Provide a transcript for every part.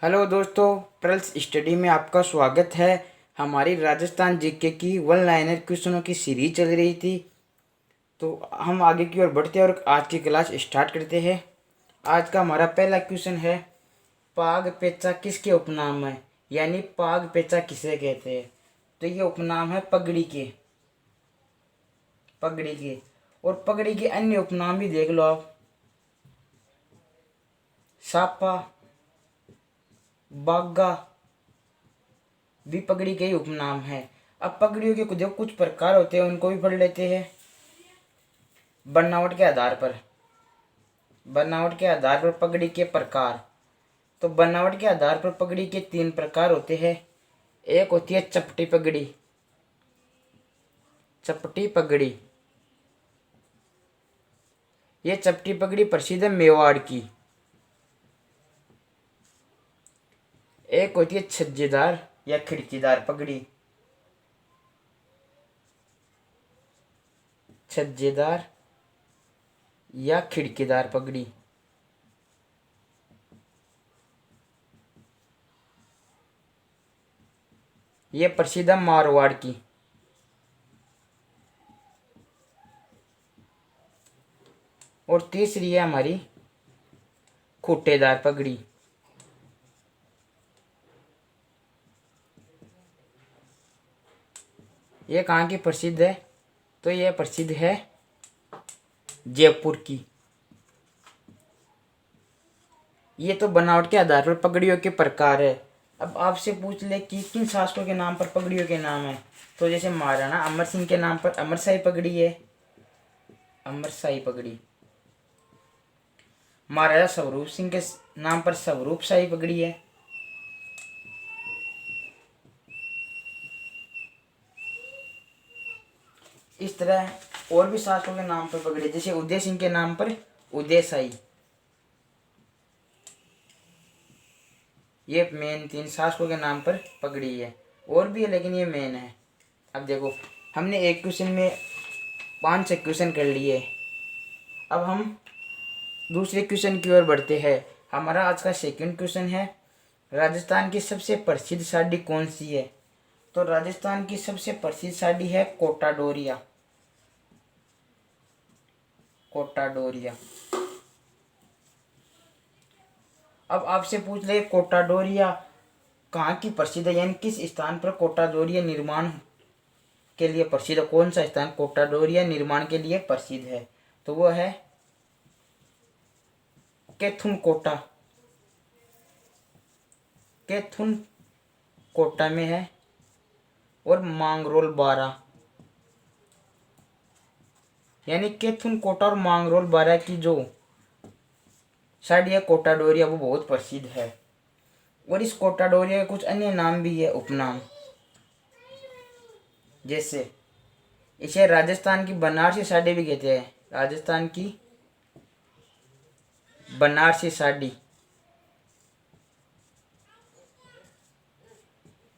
Hello दोस्तों, tools study में आपका स्वागत है। हमारी राजस्थान जीके की वन लाइनर क्वेश्चनों की सीरीज चल रही थी, तो हम आगे की ओर बढ़ते हैं और आज की क्लास स्टार्ट करते हैं। आज का हमारा पहला क्वेश्चन है, पाग पेचा किसके उपनाम है, यानी पाग पेचा किसे कहते हैं। तो ये उपनाम है पगड़ी के और पगड़ी के अन्य उपनाम भी देख लो आप। सापा, बागा भी पगड़ी के ही उपनाम है। अब पगड़ियों के जो कुछ प्रकार होते हैं उनको भी पढ़ लेते हैं। बनावट के आधार पर पगड़ी के प्रकार। तो बनावट के आधार पर पगड़ी के 3 प्रकार होते हैं। एक होती है चपटी पगड़ी। ये चपटी पगड़ी प्रसिद्ध है मेवाड़ की। एक होती है छज्जेदार या खिड़कीदार पगड़ी। छज्जेदार या खिड़कीदार पगड़ी ये प्रसिद्ध है मारवाड़ की। और तीसरी है हमारी खूटेदार पगड़ी। ये कहाँ की प्रसिद्ध है, तो यह प्रसिद्ध है जयपुर की। ये तो बनावट के आधार पर पगड़ियों के प्रकार है। अब आपसे पूछ ले कि किन शासकों के नाम पर पगड़ियों के नाम है, तो जैसे महाराणा अमर सिंह के नाम पर अमरशाही पगड़ी है, अमरशाही पगड़ी। महाराजा स्वरूप सिंह के नाम पर स्वरूप शाही पगड़ी है। इस तरह और भी शासकों के नाम पर पगड़ी, जैसे उदय सिंह के नाम पर उदय शाही। ये मेन 3 शासकों के नाम पर पगड़ी है। और भी है लेकिन ये मेन है। अब देखो, हमने एक क्वेश्चन में 5-6 क्वेश्चन कर लिए। अब हम दूसरे क्वेश्चन की ओर बढ़ते हैं। हमारा आज का सेकंड क्वेश्चन है, राजस्थान की सबसे प्रसिद्ध साड़ी कौन सी है। तो राजस्थान की सबसे प्रसिद्ध साड़ी है कोटा डोरिया। कोटा डोरिया। अब आपसे पूछ ले कोटा डोरिया कहाँ की प्रसिद्ध है, यानी किस स्थान पर कोटा डोरिया निर्माण के लिए प्रसिद्ध है। कौन सा स्थान कोटा डोरिया निर्माण के लिए प्रसिद्ध है, तो वो है केथुन कोटा। केथुन कोटा में है। और मांगरोल बारा, यानी केथुन कोटा और मांगरोल बारा की जो साड़ी है कोटा डोरिया वो बहुत प्रसिद्ध है। और इस कोटा डोरिया के कुछ अन्य नाम भी है, उपनाम। जैसे इसे राजस्थान की बनारसी साड़ी भी कहते हैं। राजस्थान की बनारसी साड़ी।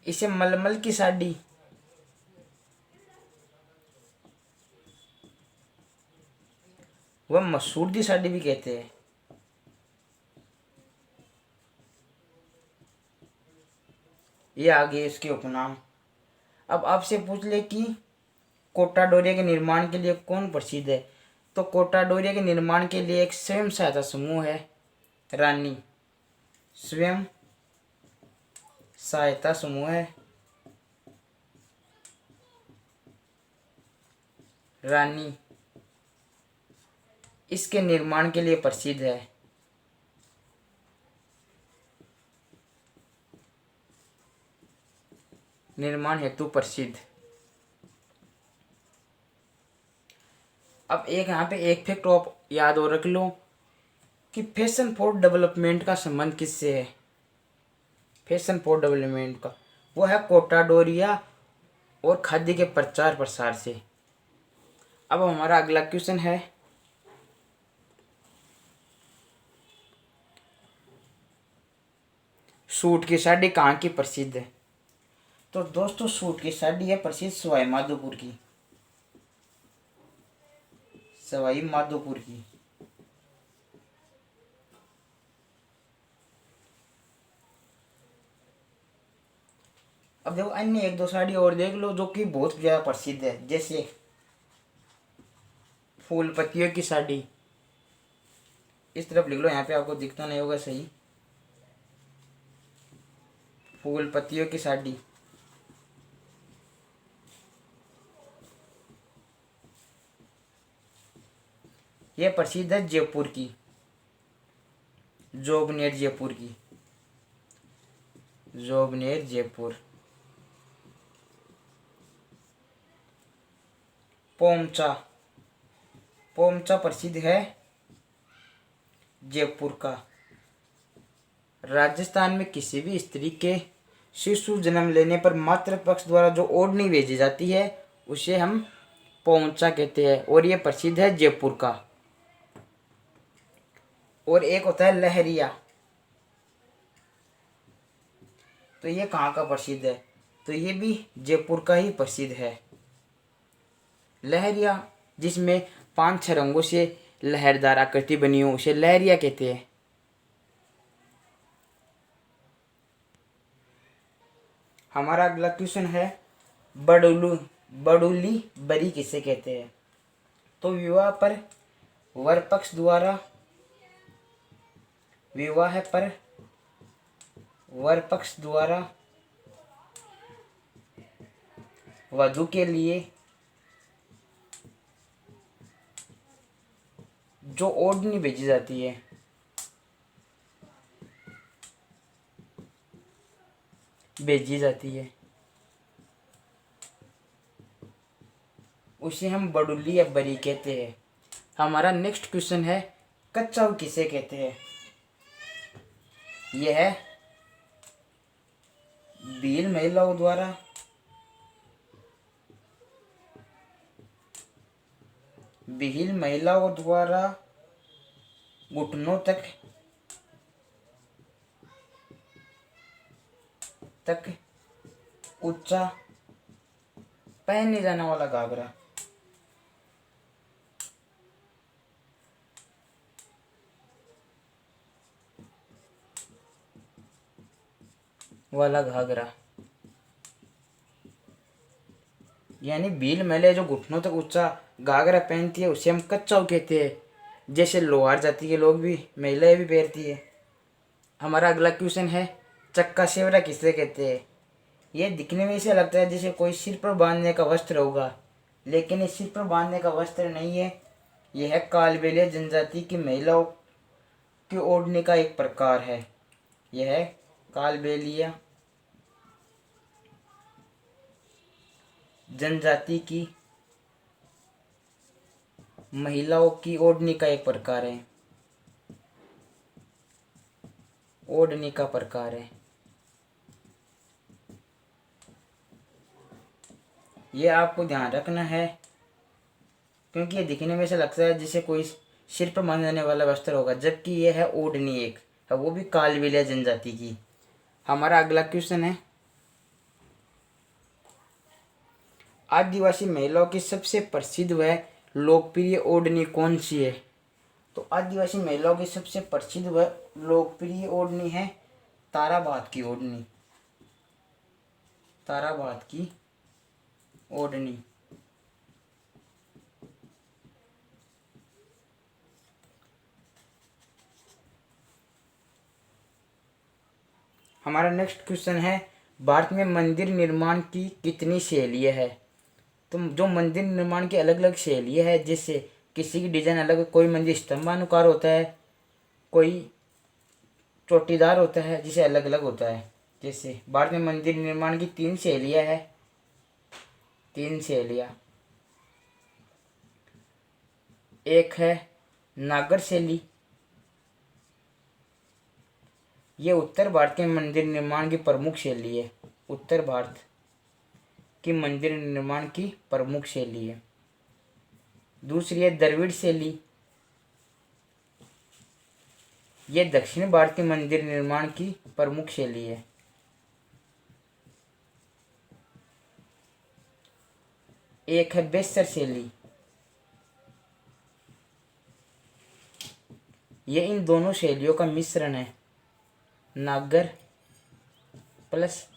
इसे मलमल की साड़ी, वह मसूरी साड़ी भी कहते हैं। ये आ गए इसके उपनाम। अब आपसे पूछ ले कि कोटा डोरिया के निर्माण के लिए कौन प्रसिद्ध है। तो कोटा डोरिया के निर्माण के लिए एक स्वयं सहायता समूह है, रानी। स्वयं सहायता समूह है रानी, इसके निर्माण के लिए प्रसिद्ध है। निर्माण हेतु प्रसिद्ध। अब एक यहाँ पे एक फैक्ट आप याद और रख लो कि फैशन फॉर डेवलपमेंट का संबंध किससे है। फैशन फॉर डेवलपमेंट का वो है कोटा डोरिया और खादी के प्रचार प्रसार से। अब हमारा अगला क्वेश्चन है, सूट की साड़ी कहाँ की प्रसिद्ध है। तो दोस्तों सूट की साड़ी है प्रसिद्ध सवाई माधोपुर की। सवाई माधोपुर की। अब देखो अन्य एक दो साड़ी और देख लो जो कि बहुत ज़्यादा प्रसिद्ध है, जैसे फूल पत्तियों की साड़ी। इस तरफ लिख लो, यहाँ पे आपको दिखता नहीं होगा सही। फूल पत्तियों की साड़ी। यह प्रसिद्ध है जयपुर की, जोबनेर जयपुर की, जोबनेर जयपुर। पोमचा, पोमचा प्रसिद्ध है जयपुर का। राजस्थान में किसी भी स्त्री के शिशु जन्म लेने पर मातृ पक्ष द्वारा जो ओढ़नी भेजी जाती है उसे हम पोमचा कहते हैं, और ये प्रसिद्ध है जयपुर का। और एक होता है लहरिया, तो ये कहाँ का प्रसिद्ध है? तो ये भी जयपुर का ही प्रसिद्ध है। लहरिया जिसमें 5-6 रंगों से लहरदार आकृति बनी हो उसे लहरिया कहते हैं। हमारा अगला क्वेश्चन है बड़ुली बरी किसे कहते हैं? तो विवाह पर वर पक्ष द्वारा, विवाह पर वर पक्ष द्वारा वधू के लिए जो ओढ़नी भेजी जाती है, उसे हम बड़ुली या बरी कहते हैं। हमारा नेक्स्ट क्वेश्चन है कच्चाऊ किसे कहते हैं? यह भील महिलाओं द्वारा घुटनों तक ऊंचा पहने जाने वाला घाघरा, यानी भील महिला जो घुटनों तक ऊंचा घाघरा पहनती है उसे हम कच्चाऊ कहते हैं। जैसे लोहार जाति के लोग भी, महिलाएं भी पहनती है। हमारा अगला क्वेश्चन है चक्का सेवरा किसे कहते हैं? ये दिखने में ऐसा लगता है जैसे कोई सिर पर बांधने का वस्त्र होगा, लेकिन ये सिर पर बांधने का वस्त्र नहीं है। यह कालबेलिया जनजाति की महिलाओं की ओढ़ने का एक प्रकार है। यह कालबेलिया जनजाति की महिलाओं की ओढ़नी का एक प्रकार है, ये आपको ध्यान रखना है क्योंकि ये दिखने में ऐसा लगता है जैसे कोई सिर पर बांधने वाला वस्त्र होगा, जबकि यह है ओढ़नी एक है, वो भी कालबेलिया जनजाति की। हमारा अगला क्वेश्चन है आदिवासी महिलाओं की सबसे प्रसिद्ध व लोकप्रिय ओढ़नी कौन सी है? तो आदिवासी महिलाओं की सबसे प्रसिद्ध व लोकप्रिय ओढ़नी है ताराबाद की ओढ़नी, हमारा नेक्स्ट क्वेश्चन है भारत में मंदिर निर्माण की कितनी शैलियाँ है? तो जो मंदिर निर्माण की अलग अलग शैलियाँ है, जैसे किसी की डिजाइन अलग, कोई मंदिर स्तंभानुकार होता है, कोई चोटीदार होता है, जिसे अलग अलग होता है। जैसे भारत में मंदिर निर्माण की 3 शैलियाँ है, 3 शैलियाँ। एक है नागर शैली, ये उत्तर भारत के मंदिर निर्माण की प्रमुख शैली है, उत्तर भारत की मंदिर निर्माण की प्रमुख शैली है। दूसरी है द्रविड़ शैली, ये दक्षिण भारत के मंदिर निर्माण की प्रमुख शैली है। एक है बेसर शैली, ये इन दोनों शैलियों का मिश्रण है, नागर प्लस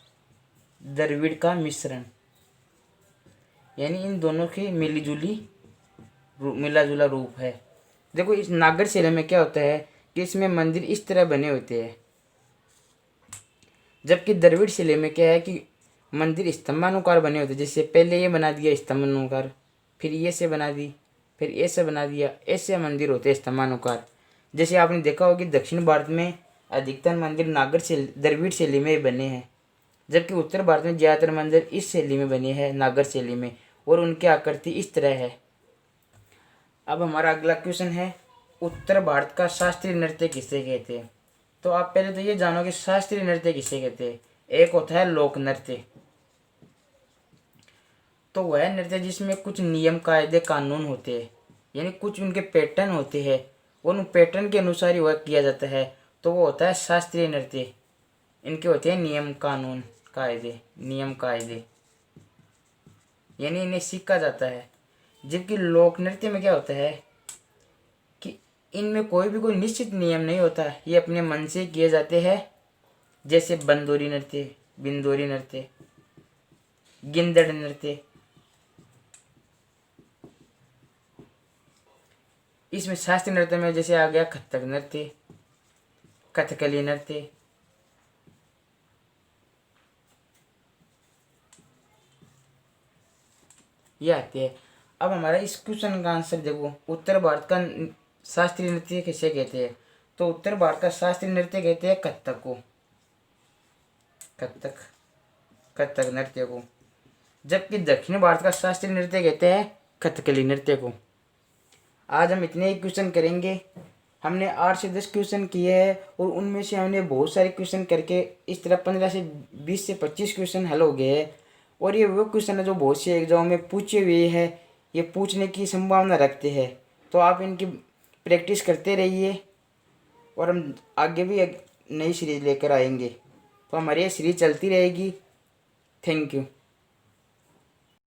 द्रविड़ का मिश्रण, यानी इन दोनों की मिला जुला रूप है। देखो इस नागर शिला में क्या होता है कि इसमें मंदिर इस तरह बने होते हैं, जबकि द्रविड़ शिले में क्या है कि मंदिर स्तंभानुकार बने होते हैं। जैसे पहले ये बना दिया स्तंभानुकार, फिर ये से बना दी, फिर ऐसे बना दिया, ऐसे मंदिर होते हैं स्तंभानुकार। जैसे आपने देखा होगा कि दक्षिण भारत में अधिकतर मंदिर द्रविड़ शैली में ही बने हैं, जबकि उत्तर भारत में ज़्यादातर मंदिर इस शैली में बने हैं, नागर शैली में, और उनकी आकृति इस तरह है। अब हमारा अगला क्वेश्चन है, उत्तर भारत का शास्त्रीय नृत्य किसे कहते हैं। तो आप पहले तो ये जानो कि शास्त्रीय नृत्य किसे कहते हैं। एक होता है लोक नृत्य, तो वह नृत्य जिसमें कुछ नियम कायदे कानून होते हैं, यानी कुछ उनके पैटर्न होते हैं, उन पैटर्न के अनुसार ही वह किया जाता है, तो वो होता है शास्त्रीय नृत्य। इनके होते हैं नियम कानून कायदे, नियम कायदे, यानी इन्हें सीखा जाता है। जबकि लोक नृत्य में क्या होता है कि इनमें कोई निश्चित नियम नहीं होता, ये अपने मन से किए जाते हैं। जैसे बंदोरी नृत्य, बिंदोरी नृत्य, गिंदड़ नृत्य। इसमें शास्त्रीय नृत्य में जैसे आ गया कथक नृत्य, कथकली नृत्य, ये आते हैं। अब हमारा इस क्वेश्चन का आंसर देखो, उत्तर भारत का शास्त्रीय नृत्य किसे कहते हैं। तो उत्तर भारत का शास्त्रीय नृत्य कहते हैं कथक को, कथक नृत्य को। जबकि दक्षिण भारत का शास्त्रीय नृत्य कहते हैं कथकली नृत्य को। आज हम इतने ही क्वेश्चन करेंगे। हमने 8 से 10 क्वेश्चन किए हैं, और उनमें से हमने बहुत सारे क्वेश्चन करके इस तरह 15 से 20 से 25 क्वेश्चन हल हो गए हैं। और ये वो क्वेश्चन है जो बहुत से एग्जाम में पूछे हुए हैं, ये पूछने की संभावना रखते हैं। तो आप इनकी प्रैक्टिस करते रहिए, और हम आगे भी एक नई सीरीज लेकर आएंगे। तो हमारी ये सीरीज चलती रहेगी। Thank you.